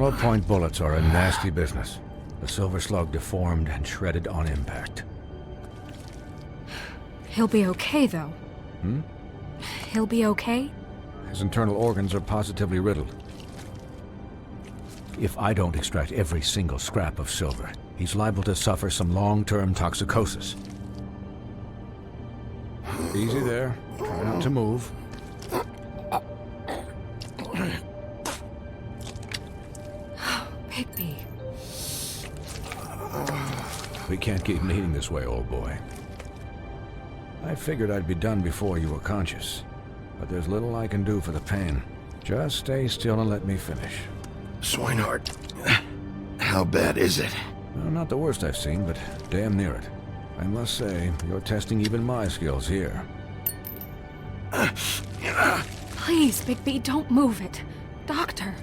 Ballpoint bullets are a nasty business. The Silver Slug deformed and shredded on impact. He'll be okay, though. He'll be okay? His internal organs are positively riddled. If I don't extract every single scrap of silver, he's liable to suffer some long-term toxicosis. Easy there. Try not to move. Bigby. We can't keep meeting this way, old boy. I figured I'd be done before you were conscious, but there's little I can do for the pain. Just stay still and let me finish. Swinehart, how bad is it? Well, not the worst I've seen, but damn near it. I must say, you're testing even my skills here. Please, Bigby, don't move it. Doctor.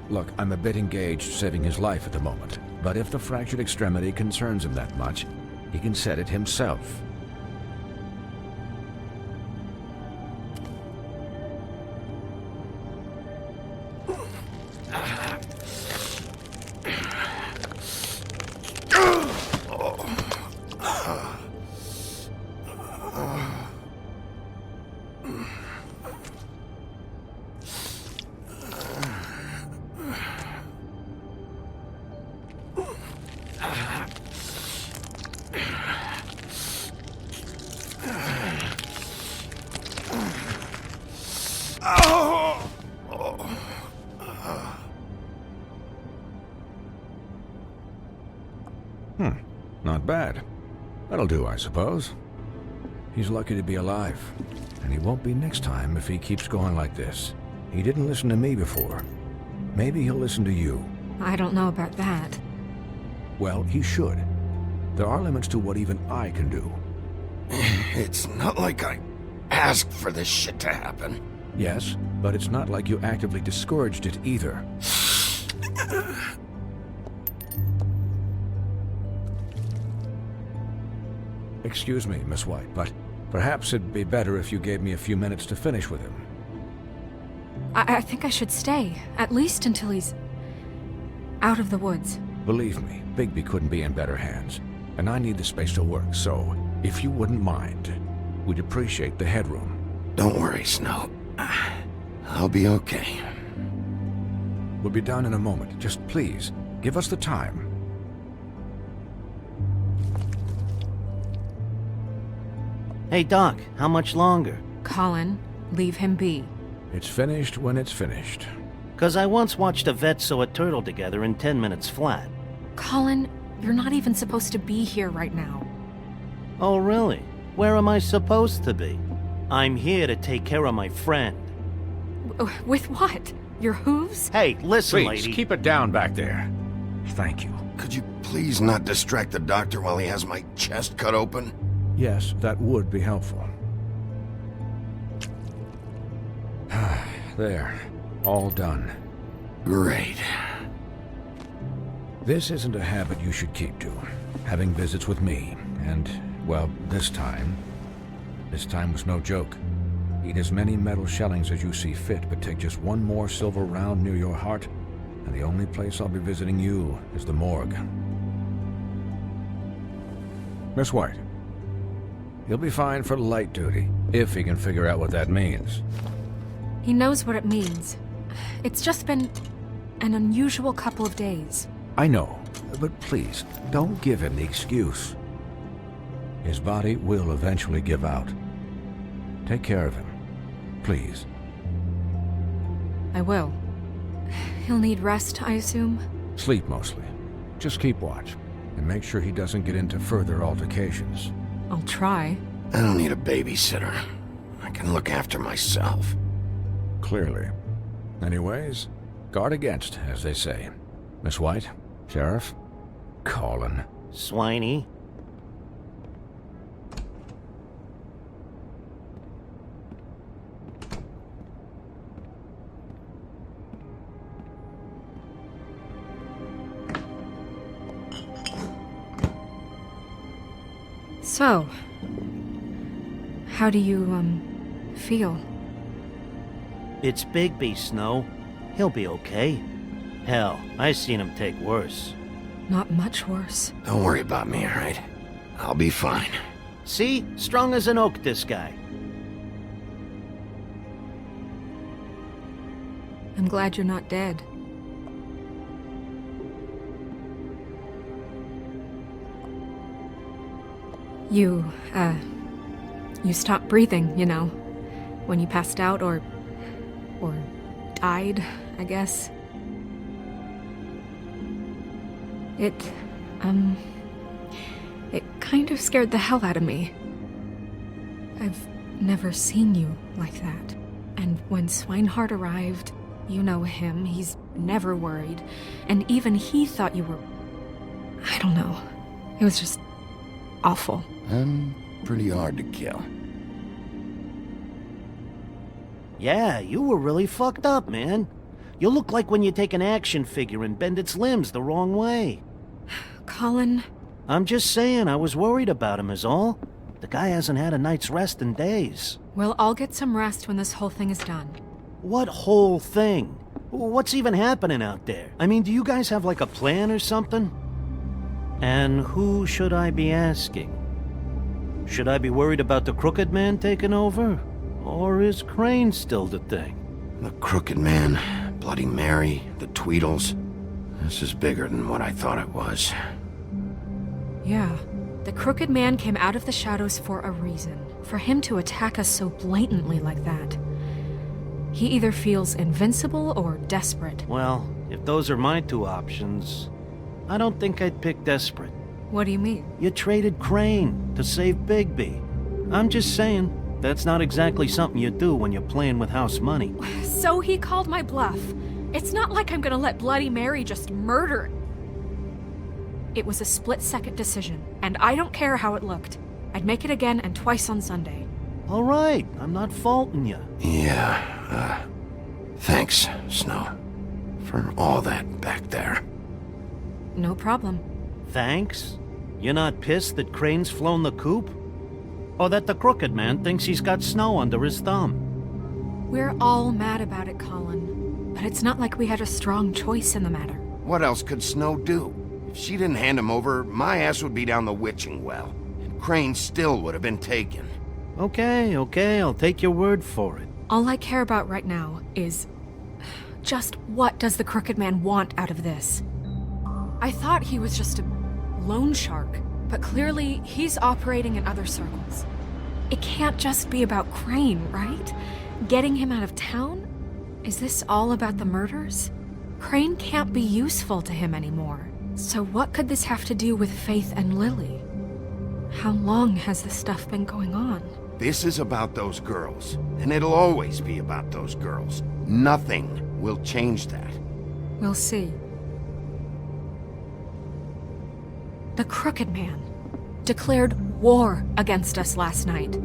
Look, I'm a bit engaged saving his life at the moment, but if the fractured extremity concerns him that much, he can set it himself. Not bad. That'll do, I suppose. He's lucky to be alive, and he won't be next time if he keeps going like this. He didn't listen to me before. Maybe he'll listen to you. I don't know about that. Well, he should. There are limits to what even I can do. It's not like I asked for this shit to happen. Yes, but it's not like you actively discouraged it either. Excuse me, Miss White, but perhaps it'd be better if you gave me a few minutes to finish with him. I think I should stay, at least until he's out of the woods. Believe me, Bigby couldn't be in better hands, and I need the space to work, so if you wouldn't mind, we'd appreciate the headroom. Don't worry, Snow. I'll be okay. We'll be done in a moment. Just please, give us the time. Hey, Doc, how much longer? Colin, leave him be. It's finished when it's finished. 'Cause I once watched a vet sew a turtle together in 10 minutes flat. Colin, you're not even supposed to be here right now. Oh, really? Where am I supposed to be? I'm here to take care of my friend. With what? Your hooves? Hey, listen, Please, lady. keep it down back there. Thank you. Could you please not distract the doctor while he has my chest cut open? Yes, that would be helpful. There. All done. Great. This isn't a habit you should keep to. Having visits with me, and, well, this time was no joke. Eat as many metal shellings as you see fit, but take just one more silver round near your heart, and the only place I'll be visiting you is the morgue. Miss White, he'll be fine for light duty, if he can figure out what that means. He knows what it means. It's just been an unusual couple of days. I know, but please, don't give him the excuse. His body will eventually give out. Take care of him, please. I will. He'll need rest, I assume? Sleep mostly. Just keep watch, and make sure he doesn't get into further altercations. I'll try. I don't need a babysitter. I can look after myself. Clearly. Anyways, guard against, as they say. Miss White, Sheriff, Colin. Swiney. So, how do you, feel? It's Bigby, Snow. He'll be okay. Hell, I seen him take worse. Not much worse. Don't worry about me, alright? I'll be fine. See? Strong as an oak, this guy. I'm glad you're not dead. You stopped breathing, you know, when you passed out or died, I guess. It kind of scared the hell out of me. I've never seen you like that. And when Swinehart arrived, you know him, he's never worried. And even he thought you were... I don't know. It was just awful. I'm pretty hard to kill. Yeah, you were really fucked up, man. You look like when you take an action figure and bend its limbs the wrong way. Colin... I'm just saying, I was worried about him is all. The guy hasn't had a night's rest in days. Well, I'll get some rest when this whole thing is done. What whole thing? What's even happening out there? I mean, do you guys have like a plan or something? And who should I be asking? Should I be worried about the Crooked Man taking over? Or is Crane still the thing? The Crooked Man, Bloody Mary, the Tweedles. This is bigger than what I thought it was. Yeah. The Crooked Man came out of the shadows for a reason. For him to attack us so blatantly like that. He either feels invincible or desperate. Well, if those are my two options, I don't think I'd pick desperate. What do you mean? You traded Crane to save Bigby. I'm just saying, that's not exactly something you do when you're playing with house money. So he called my bluff. It's not like I'm gonna let Bloody Mary just murder. It was a split-second decision, and I don't care how it looked. I'd make it again and twice on Sunday. All right, I'm not faulting you. Yeah, thanks, Snow. For all that back there. No problem. Thanks? You're not pissed that Crane's flown the coop? Or that the Crooked Man thinks he's got Snow under his thumb? We're all mad about it, Colin. But it's not like we had a strong choice in the matter. What else could Snow do? If she didn't hand him over, my ass would be down the witching well. And Crane still would have been taken. Okay, I'll take your word for it. All I care about right now is... just what does the Crooked Man want out of this? I thought he was just a loan shark, but clearly he's operating in other circles. It can't just be about Crane, right? Getting him out of town? Is this all about the murders? Crane can't be useful to him anymore. So what could this have to do with Faith and Lily? How long has this stuff been going on? This is about those girls, and it'll always be about those girls. Nothing will change that. We'll see. The Crooked Man declared war against us last night.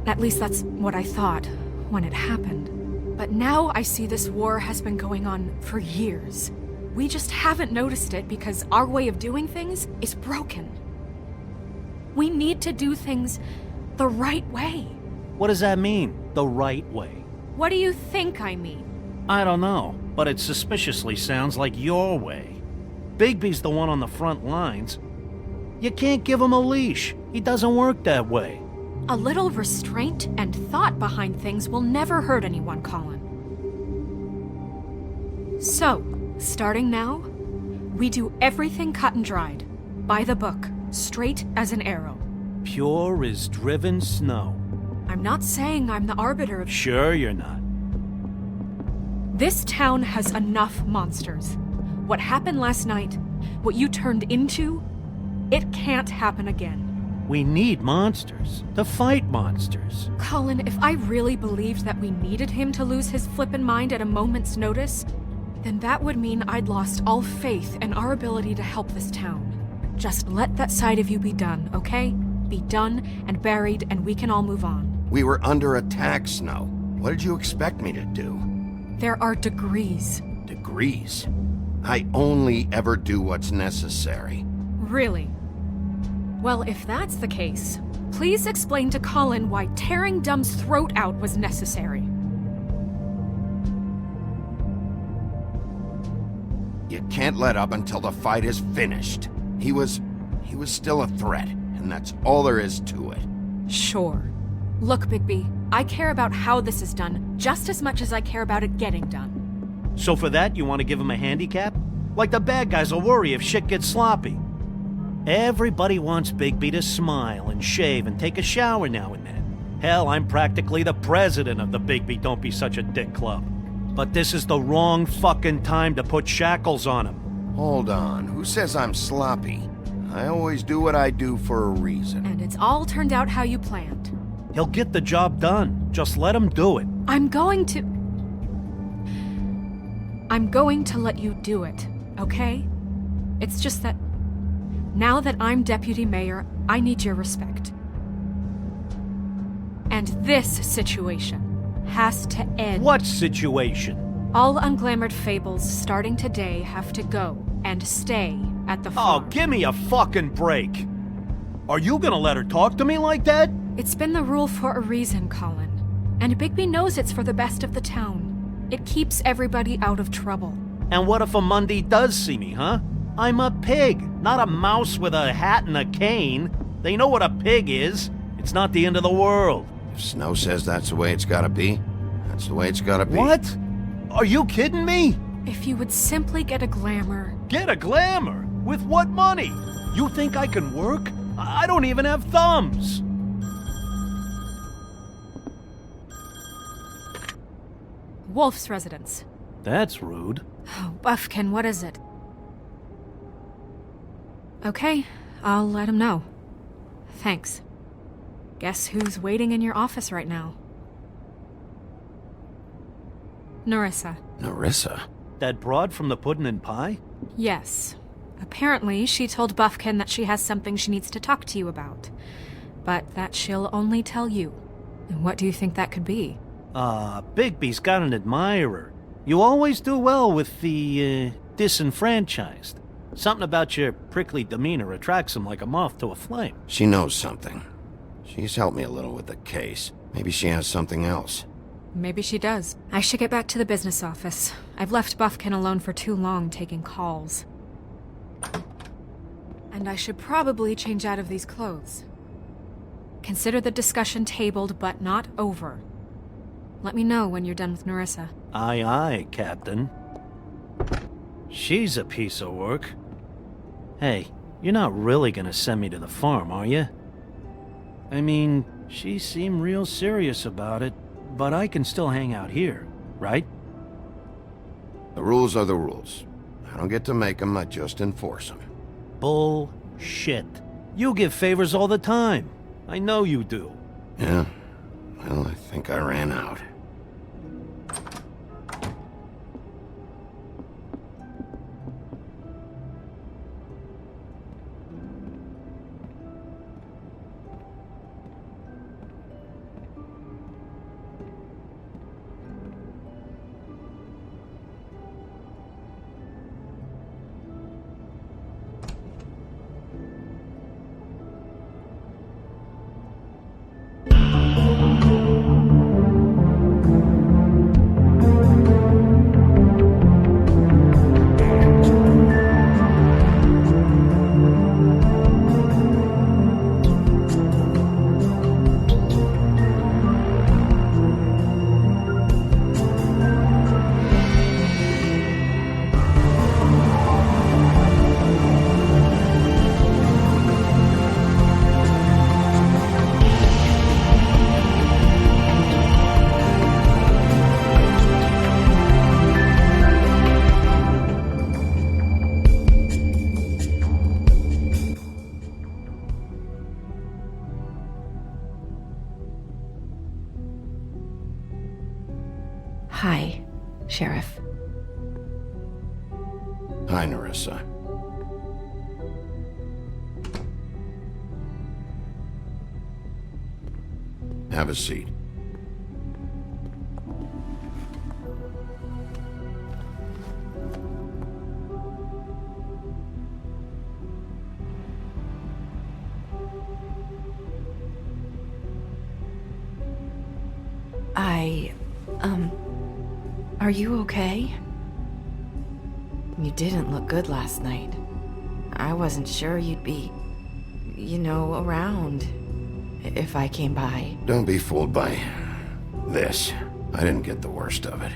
At least that's what I thought when it happened. But now I see this war has been going on for years. We just haven't noticed it because our way of doing things is broken. We need to do things the right way. What does that mean, the right way? What do you think I mean? I don't know, but it suspiciously sounds like your way. Bigby's the one on the front lines. You can't give him a leash. He doesn't work that way. A little restraint and thought behind things will never hurt anyone, Colin. So, starting now, we do everything cut and dried. By the book, straight as an arrow. Pure as driven snow. I'm not saying I'm the arbiter of... Sure you're not. This town has enough monsters. What happened last night, what you turned into, it can't happen again. We need monsters. To fight monsters. Colin, if I really believed that we needed him to lose his flippin' mind at a moment's notice, then that would mean I'd lost all faith in our ability to help this town. Just let that side of you be done, okay? Be done and buried, and we can all move on. We were under attack, Snow. What did you expect me to do? There are degrees. Degrees? I only ever do what's necessary. Really? Well, if that's the case, please explain to Colin why tearing Dumb's throat out was necessary. You can't let up until the fight is finished. He was still a threat, and that's all there is to it. Sure. Look, Bigby, I care about how this is done just as much as I care about it getting done. So for that, you want to give him a handicap? Like the bad guys will worry if shit gets sloppy. Everybody wants Bigby to smile and shave and take a shower now and then. Hell, I'm practically the president of the Bigby Don't Be Such a Dick Club. But this is the wrong fucking time to put shackles on him. Hold on, who says I'm sloppy? I always do what I do for a reason. And it's all turned out how you planned. He'll get the job done. Just let him do it. I'm going to let you do it, okay? It's just that now that I'm deputy mayor, I need your respect. And this situation has to end. What situation? All unglamored fables starting today have to go and stay at the Oh, farm. give me a fucking break. Are you gonna let her talk to me like that? It's been the rule for a reason, Colin. And Bigby knows it's for the best of the town. It keeps everybody out of trouble. And what if a Mundy does see me, huh? I'm a pig, not a mouse with a hat and a cane. They know what a pig is. It's not the end of the world. If Snow says that's the way it's gotta be, that's the way it's gotta be. What? Are you kidding me? If you would simply get a glamour. Get a glamour? With what money? You think I can work? I don't even have thumbs. Wolf's residence. That's rude. Oh, Buffkin, what is it? Okay, I'll let him know. Thanks. Guess who's waiting in your office right now? Nerissa. Nerissa? That broad from the puddin' and pie? Yes. Apparently, she told Buffkin that she has something she needs to talk to you about. But that she'll only tell you. And what do you think that could be? Bigby's got an admirer. You always do well with the, disenfranchised. Something about your prickly demeanor attracts him like a moth to a flame. She knows something. She's helped me a little with the case. Maybe she has something else. Maybe she does. I should get back to the business office. I've left Buffkin alone for too long taking calls. And I should probably change out of these clothes. Consider the discussion tabled but not over. Let me know when you're done with Nerissa. Aye, aye, Captain. She's a piece of work. Hey, you're not really gonna send me to the farm, are you? I mean, she seemed real serious about it, but I can still hang out here, right? The rules are the rules. I don't get to make them, I just enforce them. Bullshit. You give favors all the time. I know you do. Yeah? Well, I think I ran out. Hi, Sheriff. Hi, Nerissa. Have a seat. Are you okay? You didn't look good last night. I wasn't sure you'd be, around if I came by. Don't be fooled by this. I didn't get the worst of it.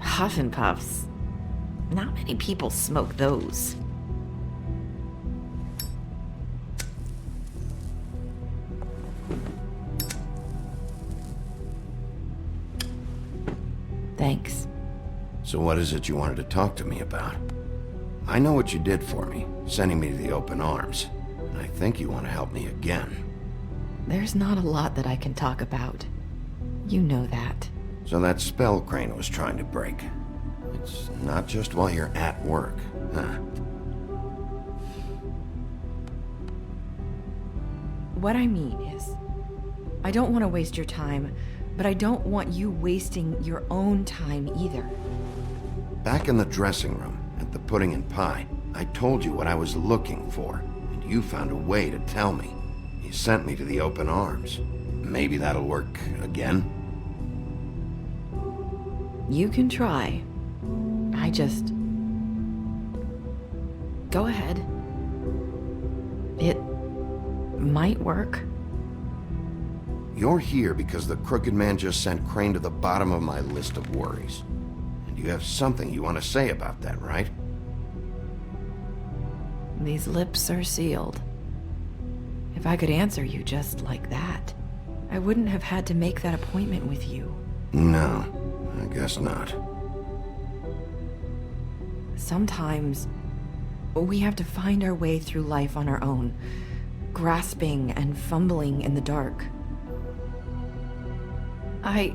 Huff and Puffs. Not many people smoke those. Thanks. So what is it you wanted to talk to me about? I know what you did for me, sending me to the open arms. And I think you want to help me again. There's not a lot that I can talk about. You know that. So that spell Crane was trying to break. It's not just while you're at work, huh? What I mean is, I don't want to waste your time, but I don't want you wasting your own time either. Back in the dressing room, at the Pudding and Pie, I told you what I was looking for, and you found a way to tell me. You sent me to the open arms. Maybe that'll work again? You can try. I just... Go ahead. It might work. You're here because the Crooked Man just sent Crane to the bottom of my list of worries. And you have something you want to say about that, right? These lips are sealed. If I could answer you just like that, I wouldn't have had to make that appointment with you. No, I guess not. Sometimes we have to find our way through life on our own, grasping and fumbling in the dark. I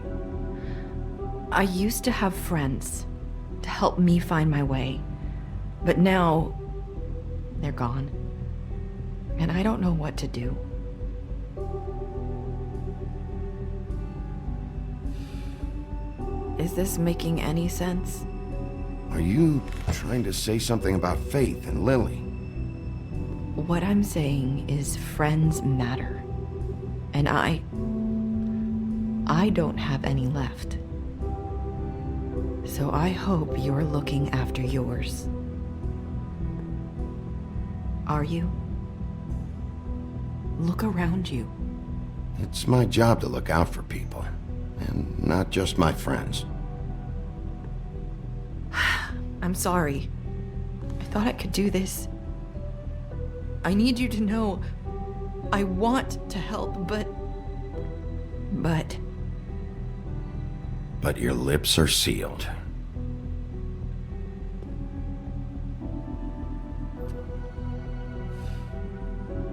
used to have friends to help me find my way, but now they're gone, and I don't know what to do. Is this making any sense? Are you trying to say something about Faith and Lily? What I'm saying is friends matter, and I don't have any left. So I hope you're looking after yours. Are you? Look around you. It's my job to look out for people, and not just my friends. I'm sorry. I thought I could do this. I need you to know I want to help, but... But your lips are sealed.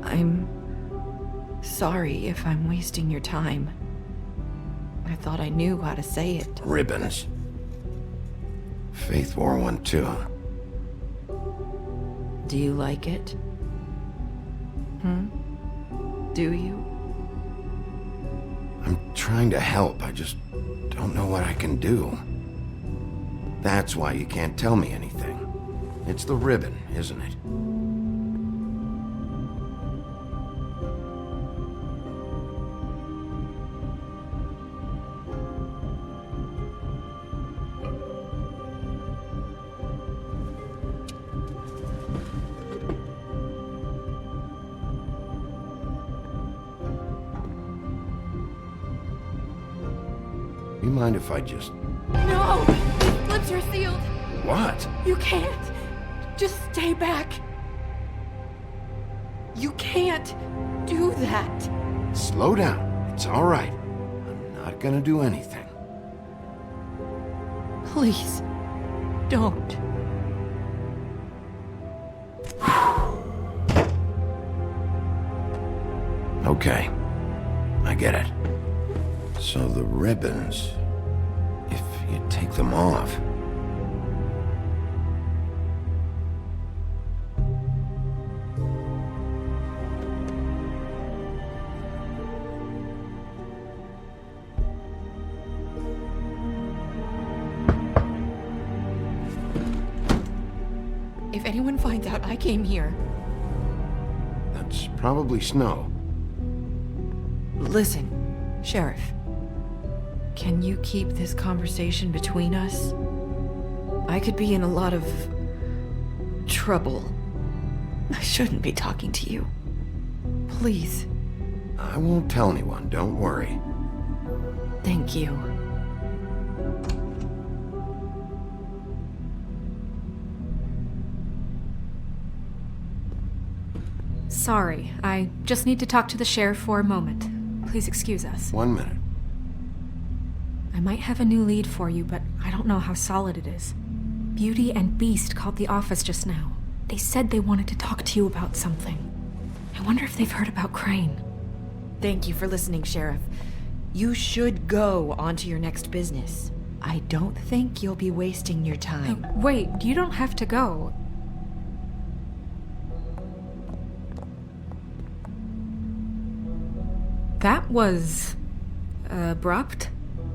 I'm sorry if I'm wasting your time. I thought I knew how to say it. Ribbons. Faith wore one too. Do you like it? Do you? I'm trying to help, I just don't know what I can do. That's why you can't tell me anything. It's the ribbon, isn't it? You mind if I just... No! His lips are sealed! What? You can't! Just stay back! You can't do that! Slow down. It's all right. I'm not gonna do anything. Please, don't. Okay. I get it. So the ribbons, if you take them off... If anyone finds out I came here, That's probably Snow. Listen, Sheriff. Can you keep this conversation between us? I could be in a lot of trouble. I shouldn't be talking to you. Please. I won't tell anyone, don't worry. Thank you. Sorry, I just need to talk to the sheriff for a moment. Please excuse us. 1 minute. I might have a new lead for you, but I don't know how solid it is. Beauty and Beast called the office just now. They said they wanted to talk to you about something. I wonder if they've heard about Crane. Thank you for listening, Sheriff. You should go on to your next business. I don't think you'll be wasting your time. Wait, you don't have to go. That was abrupt.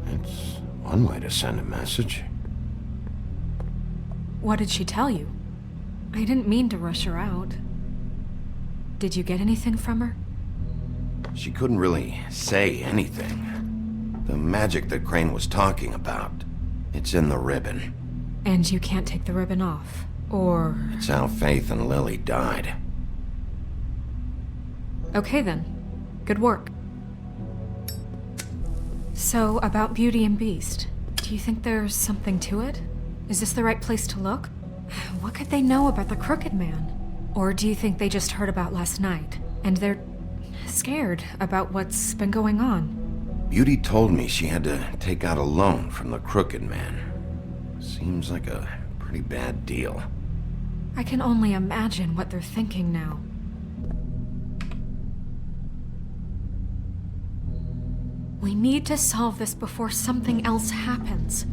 It's one way to send a message. What did she tell you? I didn't mean to rush her out. Did you get anything from her? She couldn't really say anything. The magic that Crane was talking about, it's in the ribbon. And you can't take the ribbon off, or... It's how Faith and Lily died. Okay then. Good work. So, about Beauty and Beast, do you think there's something to it? Is this the right place to look? What could they know about the Crooked Man? Or do you think they just heard about last night, and they're scared about what's been going on? Beauty told me she had to take out a loan from the Crooked Man. Seems like a pretty bad deal. I can only imagine what they're thinking now. We need to solve this before something else happens.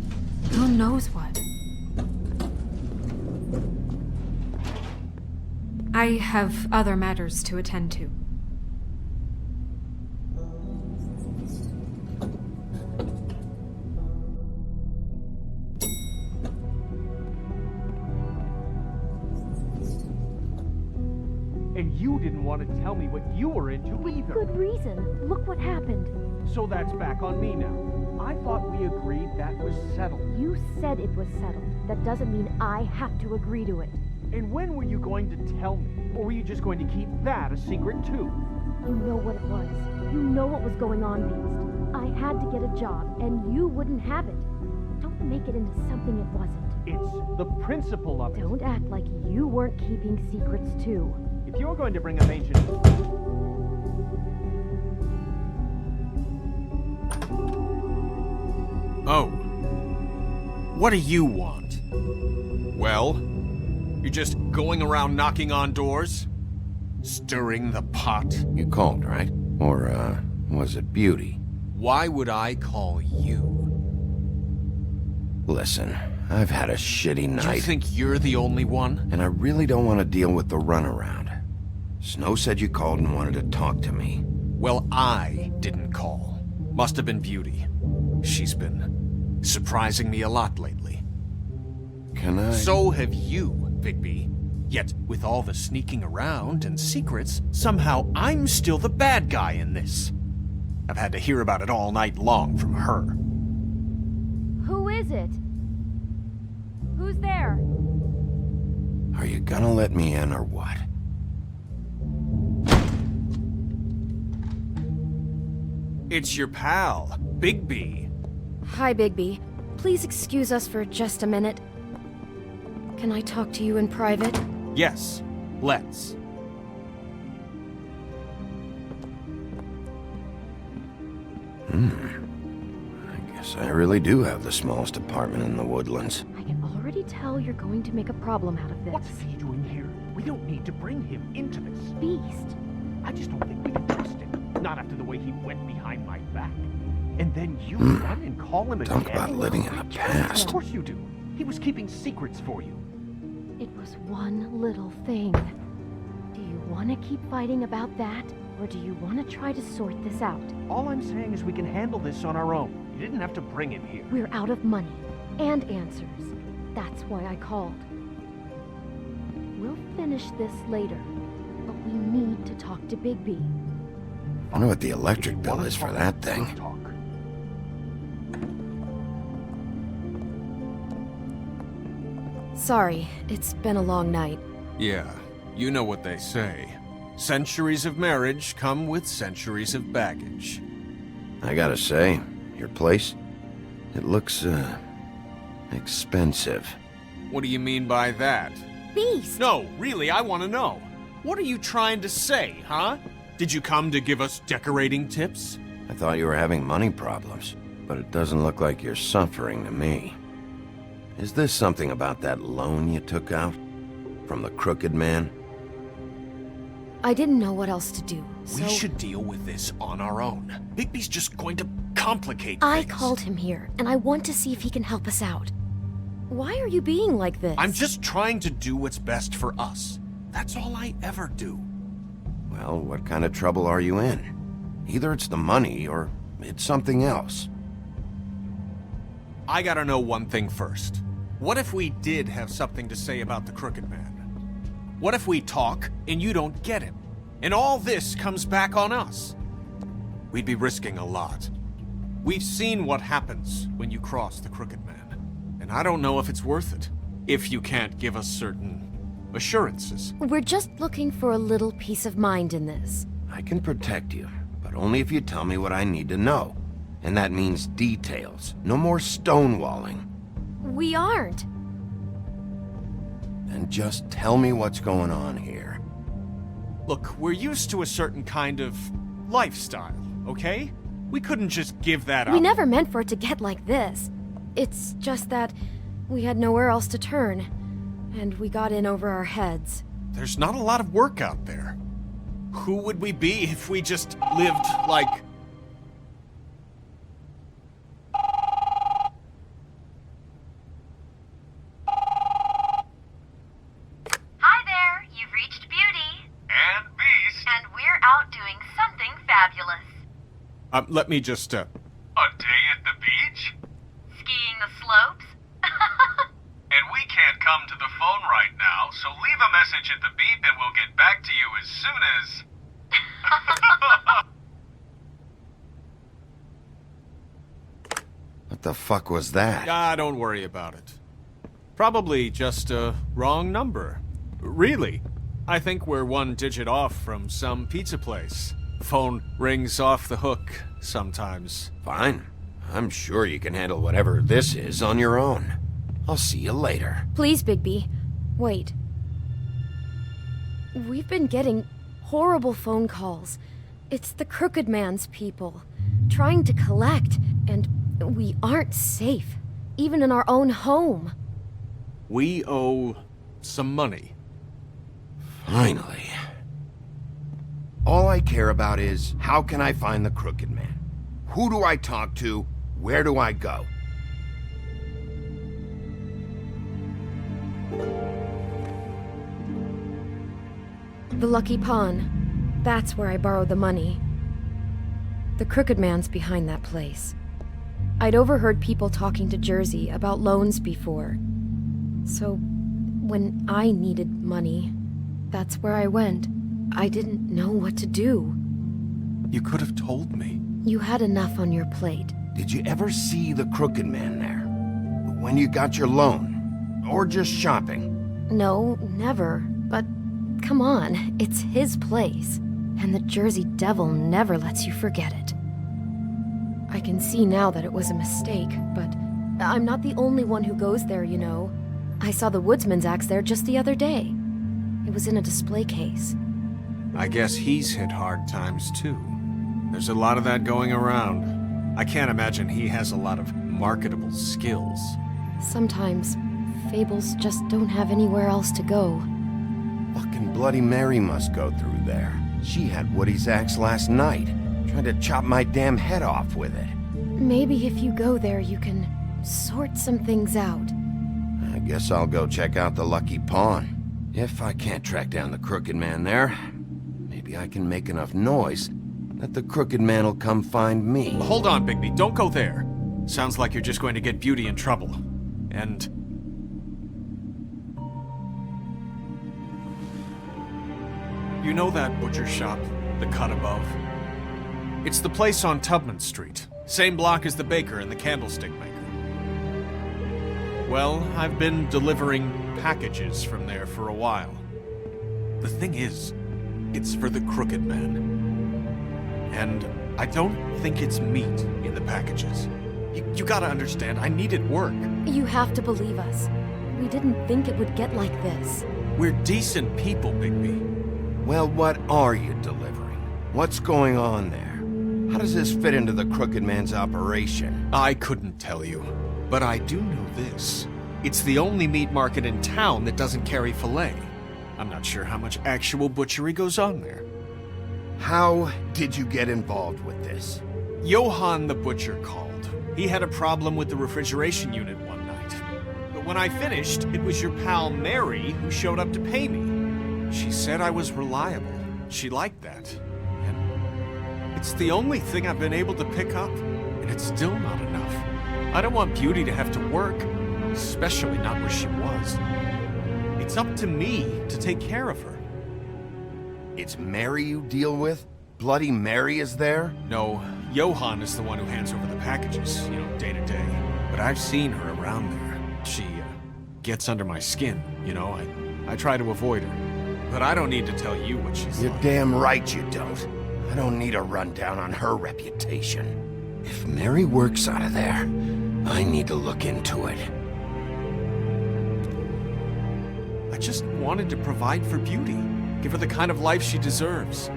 Who knows what? I have other matters to attend to. And you didn't want to tell me what you were into either. Good reason. Look what happened. So that's back on me now. I thought we agreed that was settled. You said it was settled. That doesn't mean I have to agree to it. And when were you going to tell me? Or were you just going to keep that a secret too? You know what it was. You know what was going on, Beast. I had to get a job, and you wouldn't have it. Don't make it into something it wasn't. It's the principle of it. Don't act like you weren't keeping secrets too. If you're going to bring up ancient... Oh. What do you want? Well, you're just going around knocking on doors? Stirring the pot? You called, right? Or, was it Beauty? Why would I call you? Listen, I've had a shitty night. You think you're the only one? And I really don't want to deal with the runaround. Snow said you called and wanted to talk to me. Well, I didn't call. Must have been Beauty. She's been surprising me a lot lately. Can I... So have you, Bigby. Yet, with all the sneaking around and secrets, somehow I'm still the bad guy in this. I've had to hear about it all night long from her. Who is it? Who's there? Are you gonna let me in or what? It's your pal, Bigby. Hi, Bigby. Please excuse us for just a minute. Can I talk to you in private? Yes, let's. I guess I really do have the smallest apartment in the Woodlands. I can already tell you're going to make a problem out of this. What's he doing here? We don't need to bring him into this. Beast. I just don't think we can trust him. Not after the way he went behind my back. And then you run and call him again? Talk about living in the Of past. course you do. He was keeping secrets for you. It was one little thing. Do you want to keep fighting about that? Or do you want to try to sort this out? All I'm saying is we can handle this on our own. You didn't have to bring him here. We're out of money. And answers. That's why I called. We'll finish this later. But we need to talk to Bigby. Wonder what the electric bill is for that thing. Talk. Sorry, it's been a long night. Yeah, you know what they say. Centuries of marriage come with centuries of baggage. I gotta say, your place, it looks, expensive. What do you mean by that? Beast! No, really, I want to know. What are you trying to say, huh? Did you come to give us decorating tips? I thought you were having money problems, but it doesn't look like you're suffering to me. Is this something about that loan you took out? From the Crooked Man? I didn't know what else to do, so... We should deal with this on our own. Bigby's just going to complicate I things. called him here, and I want to see if he can help us out. Why are you being like this? I'm just trying to do what's best for us. That's all I ever do. Well, what kind of trouble are you in? Either it's the money, or it's something else. I gotta know one thing first. What if we did have something to say about the Crooked Man? What if we talk and you don't get him? And all this comes back on us? We'd be risking a lot. We've seen what happens when you cross the Crooked Man. And I don't know if it's worth it. If you can't give us certain assurances. We're just looking for a little peace of mind in this. I can protect you, but only if you tell me what I need to know. And that means details. No more stonewalling. We aren't. Then just tell me what's going on here. Look, we're used to a certain kind of lifestyle, okay? We couldn't just give that up. We never meant for it to get like this. It's just that we had nowhere else to turn, and we got in over our heads. There's not a lot of work out there. Who would we be if we just lived like... Hi there, you've reached Beauty. And Beast. And we're out doing something fabulous. Let me just, A day at the beach? Skiing the slopes? And we can't come to the phone right now, so leave a message at the beep and we'll get back to you as soon as... What the fuck was that? don't worry about it. Probably just a wrong number. Really, I think we're one digit off from some pizza place. The phone rings off the hook sometimes. Fine. I'm sure you can handle whatever this is on your own. I'll see you later. Please, Bigby. Wait. We've been getting horrible phone calls. It's the Crooked Man's people, trying to collect, and we aren't safe, even in our own home. We owe some money. Finally. All I care about is, how can I find the Crooked Man? Who do I talk to? Where do I go? The Lucky Pawn. That's where I borrowed the money. The Crooked Man's behind that place. I'd overheard people talking to Jersey about loans before. So, when I needed money, that's where I went. I didn't know what to do. You could have told me. You had enough on your plate. Did you ever see the Crooked Man there? When you got your loan? Or just shopping? No, never. But come on, it's his place. And the Jersey Devil never lets you forget it. I can see now that it was a mistake, but I'm not the only one who goes there, you know. I saw the Woodsman's axe there just the other day. It was in a display case. I guess he's hit hard times too. There's a lot of that going around. I can't imagine he has a lot of marketable skills. Sometimes, fables just don't have anywhere else to go. Fucking Bloody Mary must go through there. She had Woody's axe last night, trying to chop my damn head off with it. Maybe if you go there, you can sort some things out. I guess I'll go check out the Lucky Pawn. If I can't track down the Crooked Man there, maybe I can make enough noise that the Crooked Man will come find me. Hold on, Bigby. Don't go there. Sounds like you're just going to get Beauty in trouble. And... you know that butcher shop, the cut above? It's the place on Tubman Street. Same block as the baker and the candlestick maker. Well, I've been delivering packages from there for a while. The thing is, it's for the Crooked Man. And I don't think it's meat in the packages. You gotta understand, I needed work. You have to believe us. We didn't think it would get like this. We're decent people, Bigby. Well, what are you delivering? What's going on there? How does this fit into the Crooked Man's operation? I couldn't tell you, but I do know this. It's the only meat market in town that doesn't carry filet. I'm not sure how much actual butchery goes on there. How did you get involved with this? Johann the butcher called. He had a problem with the refrigeration unit one night. But when I finished, it was your pal Mary who showed up to pay me. She said I was reliable. She liked that. And it's the only thing I've been able to pick up, and it's still not enough. I don't want Beauty to have to work, especially not where she was. It's up to me to take care of her. It's Mary you deal with? Bloody Mary is there? No, Johann is the one who hands over the packages, day to day. But I've seen her around there. She gets under my skin, I try to avoid her. But I don't need to tell you what she's You're like. damn right you don't. I don't need a rundown on her reputation. If Mary works out of there, I need to look into it. I just wanted to provide for Beauty. Give her the kind of life she deserves.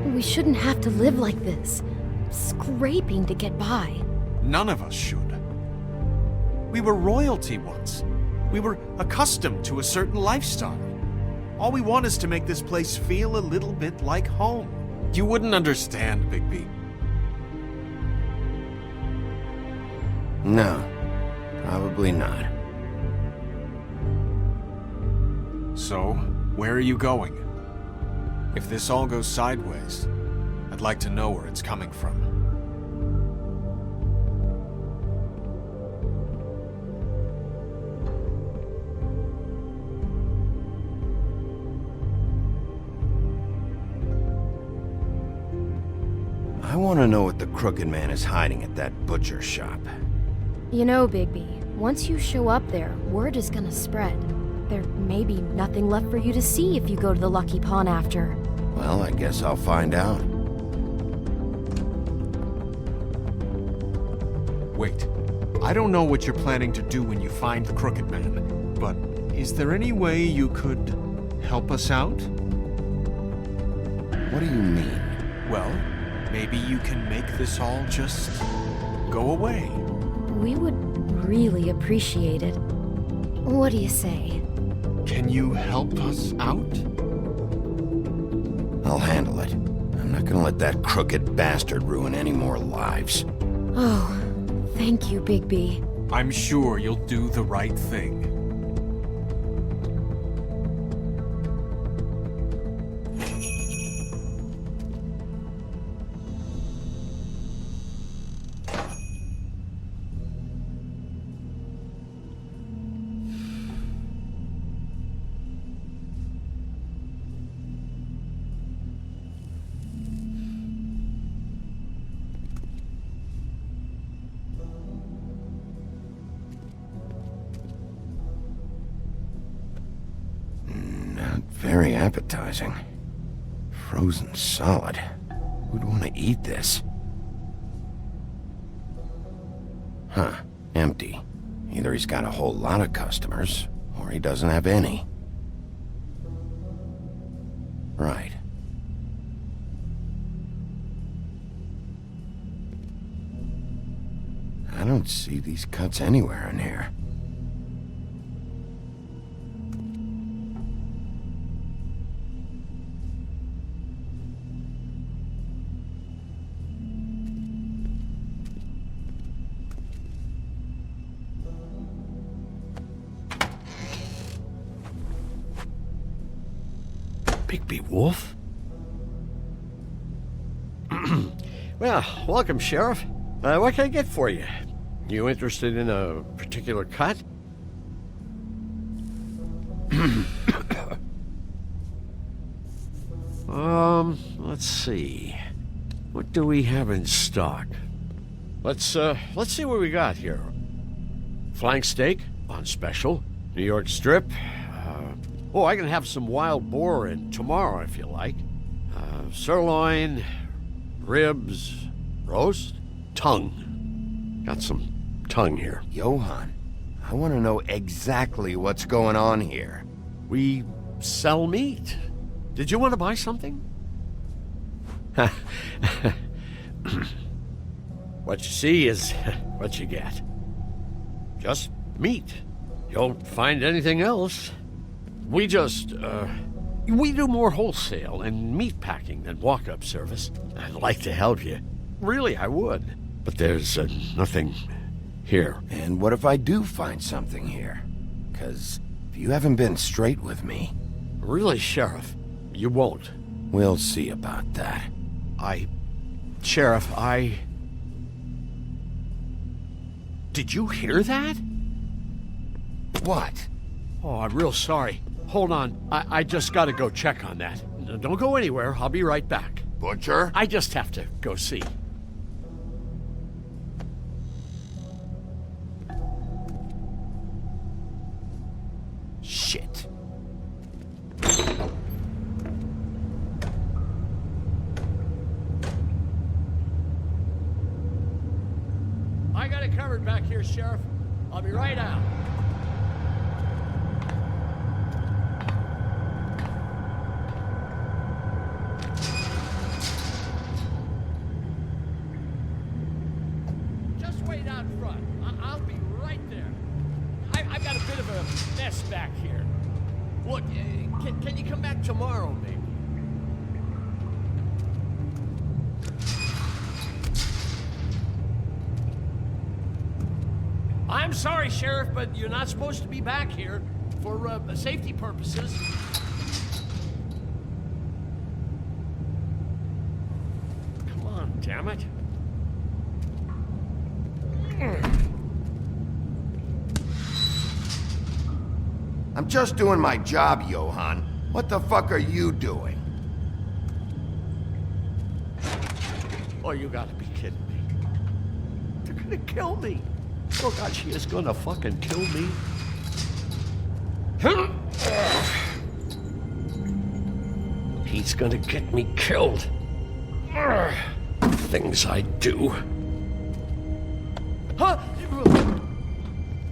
We shouldn't have to live like this, scraping to get by. None of us should. We were royalty once. We were accustomed to a certain lifestyle. All we want is to make this place feel a little bit like home. You wouldn't understand, Bigby. No, probably not. So, where are you going? If this all goes sideways, I'd like to know where it's coming from. I want to know what the Crooked Man is hiding at that butcher shop. You know, Bigby, once you show up there, word is gonna spread. There may be nothing left for you to see if you go to the Lucky Pawn after. Well, I guess I'll find out. Wait, I don't know what you're planning to do when you find the Crooked Man, but is there any way you could help us out? What do you mean? Well, maybe you can make this all just go away. We would really appreciate it. What do you say? Can you help us out? I'll handle it. I'm not gonna let that crooked bastard ruin any more lives. Oh, thank you, Bigby. I'm sure you'll do the right thing. Very appetizing. Frozen solid. Who'd want to eat this? Huh. Empty. Either he's got a whole lot of customers, or he doesn't have any. Right. I don't see these cuts anywhere in here. Bigby Wolf? Well, welcome, Sheriff. What can I get for you? You interested in a particular cut? Let's let's see. What do we have in stock? Let's see what we got here. Flank steak on special. New York strip. I can have some wild boar in tomorrow if you like. Sirloin, ribs, roast, tongue. Got some tongue here. Johann, I want to know exactly what's going on here. We sell meat. Did you want to buy something? What you see is what you get. Just meat. You don't find anything else. We do more wholesale and meat packing than walk-up service. I'd like to help you. Really, I would. But there's nothing here. And what if I do find something here? 'Cause if you haven't been straight with me... Really, Sheriff, you won't. We'll see about that. Sheriff, Did you hear that? What? Oh, I'm real sorry. Hold on. I just gotta go check on that. Don't go anywhere. I'll be right back. Butcher? I just have to go see. Shit. I got it covered back here, Sheriff. I'll be right out. Just wait out front. I'll be right there. I've got a bit of a mess back here. Look, can you come back tomorrow, maybe? I'm sorry, Sheriff, but you're not supposed to be back here for safety purposes. Come on, damn it. I'm just doing my job, Johann. What the fuck are you doing? Oh, you gotta be kidding me. They're gonna kill me. Oh, God, she is gonna fucking kill me. He's gonna get me killed. Things I do. Huh?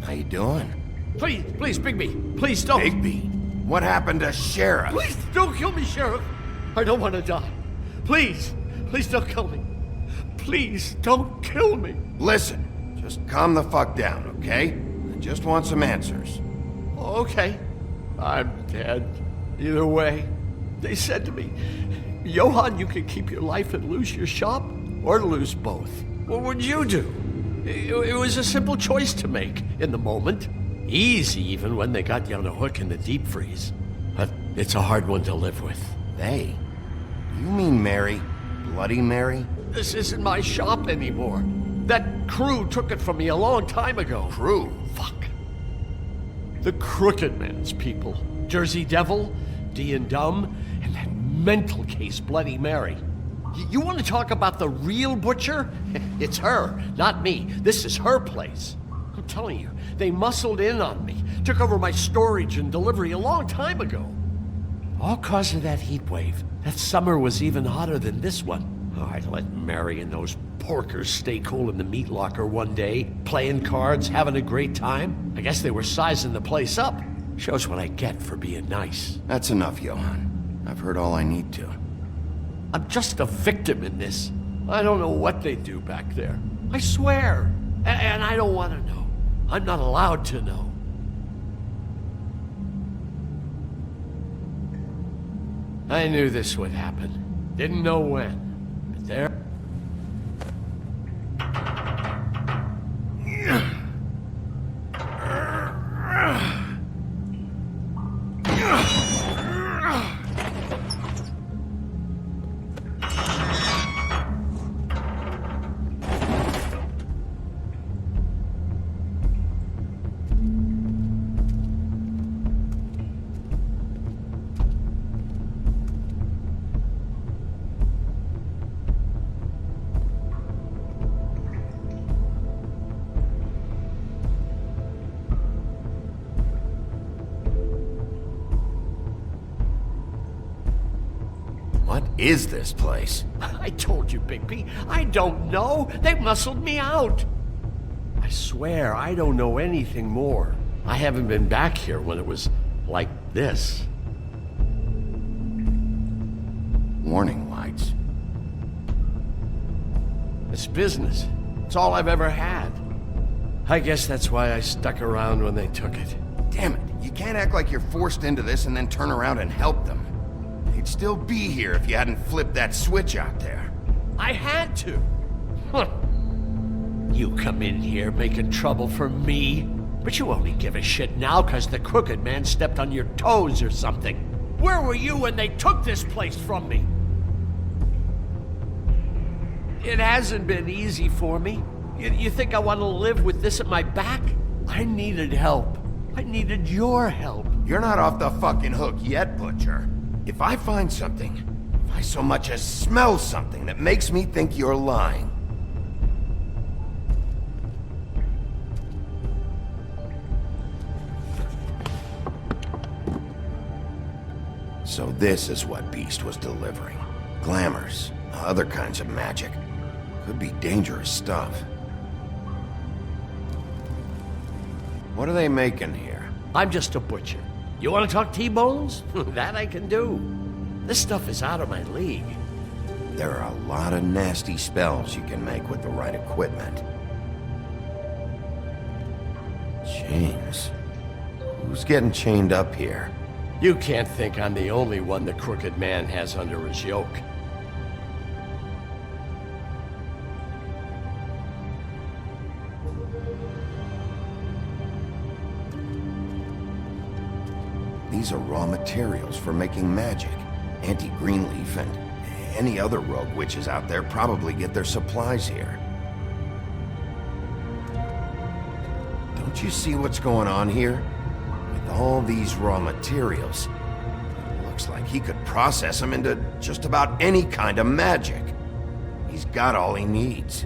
How you doing? Please, Bigby. Please don't. Bigby? What happened to Sheriff? Please don't kill me, Sheriff. I don't want to die. Please don't kill me. Please don't kill me. Listen. Just calm the fuck down, okay? I just want some answers. Okay. I'm dead. Either way. They said to me, Johann, you can keep your life and lose your shop, or lose both. What would you do? It was a simple choice to make in the moment. Easy even when they got you on a hook in the deep freeze. But it's a hard one to live with. They? You mean Mary? Bloody Mary? This isn't my shop anymore. That crew took it from me a long time ago. Crew? Fuck. The Crooked Man's people. Jersey Devil, D and Dumb, and that mental case Bloody Mary. You want to talk about the real butcher? It's her, not me. This is her place. I'm telling you, they muscled in on me, took over my storage and delivery a long time ago. All cause of that heat wave. That summer was even hotter than this one. Oh, I'd let Mary and those porkers stay cool in the meat locker one day, playing cards, having a great time. I guess they were sizing the place up. Shows what I get for being nice. That's enough, Johann. I've heard all I need to. I'm just a victim in this. I don't know what they do back there. I swear. And I don't want to know. I'm not allowed to know. I knew this would happen. Didn't know when. But there... is this place? I told you, Bigby. I don't know. They muscled me out. I swear, I don't know anything more. I haven't been back here when it was like this. Warning lights. It's business. It's all I've ever had. I guess that's why I stuck around when they took it. Damn it, you can't act like you're forced into this and then turn around and help them. They'd still be here if you hadn't flipped that switch out there. I had to. Huh. You come in here making trouble for me, but you only give a shit now because the Crooked Man stepped on your toes or something. Where were you when they took this place from me? It hasn't been easy for me. You think I want to live with this at my back? I needed help. I needed your help. You're not off the fucking hook yet, Butcher. If I find something, if I so much as smell something that makes me think you're lying... So this is what Beast was delivering. Glamours, other kinds of magic. Could be dangerous stuff. What are they making here? I'm just a butcher. You want to talk T-bones? That I can do. This stuff is out of my league. There are a lot of nasty spells you can make with the right equipment. Chains. Who's getting chained up here? You can't think I'm the only one the Crooked Man has under his yoke. These are raw materials for making magic. Auntie Greenleaf and any other rogue witches out there probably get their supplies here. Don't you see what's going on here? With all these raw materials, it looks like he could process them into just about any kind of magic. He's got all he needs.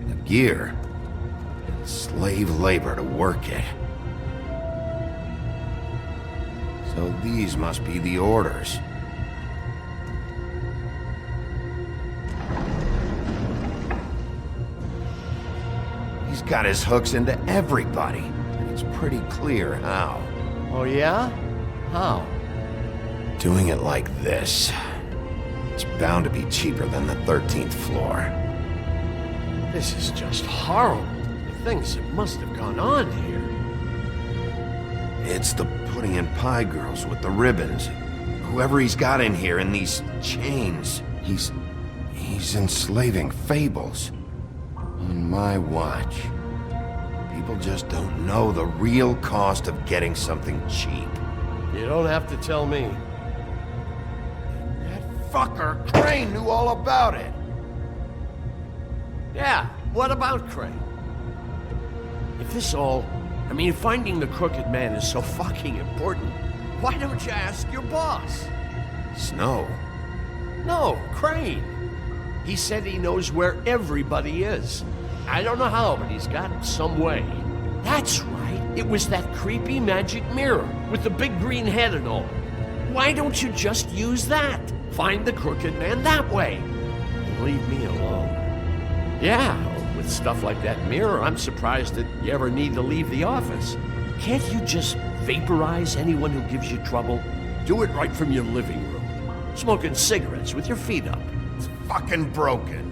The gear, and slave labor to work it. So these must be the orders. He's got his hooks into everybody, and it's pretty clear how. Oh yeah? How? Doing it like this. It's bound to be cheaper than the 13th floor. This is just horrible. The things that must have gone on here. It's the pudding and pie girls with the ribbons. Whoever he's got in here in these chains, he's enslaving fables. On my watch. People just don't know the real cost of getting something cheap. You don't have to tell me. That fucker Crane knew all about it. Yeah, what about Crane? If this all... if finding the Crooked Man is so fucking important, why don't you ask your boss? Snow? No, Crane. He said he knows where everybody is. I don't know how, but he's got some way. That's right. It was that creepy magic mirror with the big green head and all. Why don't you just use that? Find the Crooked Man that way. And leave me alone. Yeah, with stuff like that mirror, I'm surprised that you ever need to leave the office. Can't you just vaporize anyone who gives you trouble? Do it right from your living room. Smoking cigarettes with your feet up. It's fucking broken.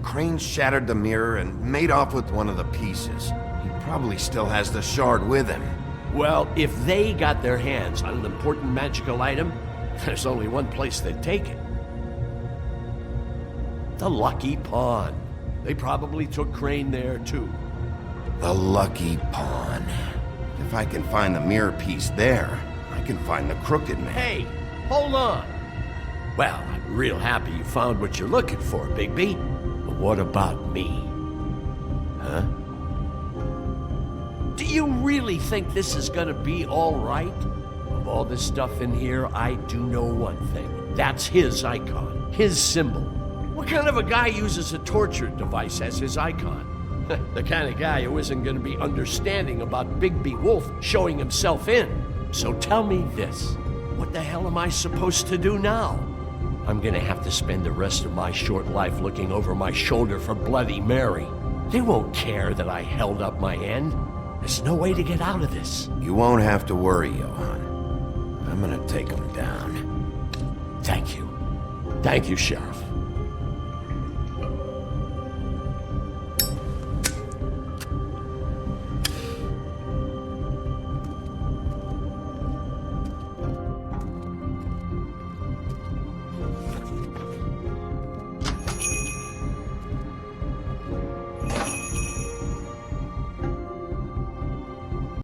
Crane shattered the mirror and made off with one of the pieces. He probably still has the shard with him. Well, if they got their hands on an important magical item, there's only one place they'd take it. The Lucky Pawn. They probably took Crane there, too. The Lucky Pawn. If I can find the mirror piece there, I can find the Crooked Man. Hey, hold on. Well, I'm real happy you found what you're looking for, Bigby. But what about me? Huh? Do you really think this is gonna be all right? Of all this stuff in here, I do know one thing. That's his icon, his symbol. What kind of a guy uses a torture device as his icon? The kind of guy who isn't going to be understanding about Bigby Wolf showing himself in. So tell me this. What the hell am I supposed to do now? I'm gonna have to spend the rest of my short life looking over my shoulder for Bloody Mary. They won't care that I held up my end. There's no way to get out of this. You won't have to worry, Johan. I'm gonna take them down. Thank you. Thank you, Sheriff.